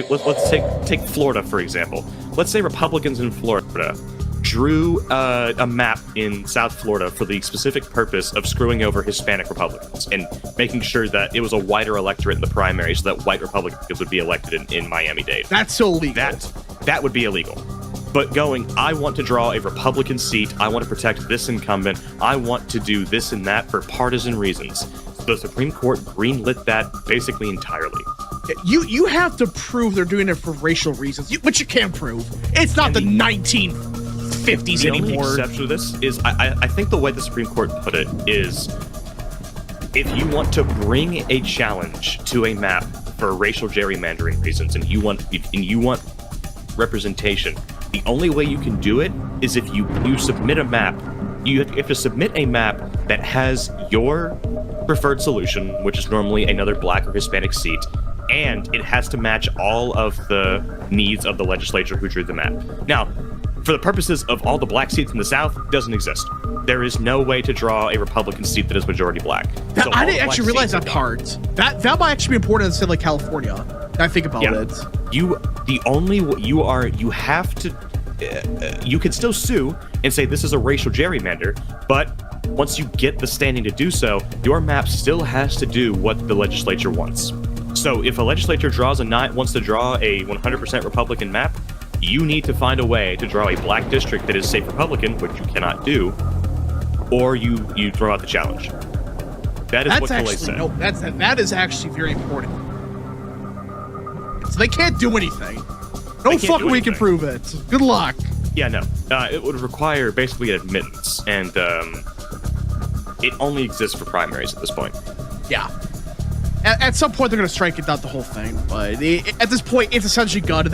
let's take Florida, for example. Let's say Republicans in Florida drew a map in South Florida for the specific purpose of screwing over Hispanic Republicans and making sure that it was a whiter electorate in the primary so that white Republicans would be elected in Miami-Dade. That's so illegal. That would be illegal. But I want to draw a Republican seat, I want to protect this incumbent, I want to do this and that for partisan reasons. The Supreme Court greenlit that basically entirely. You have to prove they're doing it for racial reasons, which you can't prove. It's not the 1950s the anymore. The only exception to this is, I think the way the Supreme Court put it is, if you want to bring a challenge to a map for racial gerrymandering reasons, and you want representation, the only way you can do it is if you submit a map. You have to submit a map that has your preferred solution, which is normally another black or Hispanic seat, and it has to match all of the needs of the legislature who drew the map. Now, for the purposes of all the black seats in the South, it doesn't exist. There is no way to draw a Republican seat that is majority black. So I didn't actually realize that part. That might actually be important in a state like California. I think about it. You can still sue and say this is a racial gerrymander, but once you get the standing to do so, your map still has to do what the legislature wants. So if a legislature wants to draw a 100% Republican map, you need to find a way to draw a black district that is, say, Republican, which you cannot do, or you throw out the challenge. That is what Calais said. No, that is actually very important. So they can't do anything. No fucking way can prove it. Good luck. Yeah, no. It would require basically an admittance, and it only exists for primaries at this point. Yeah. At some point, they're going to strike it down the whole thing, but at this point, it's essentially gone.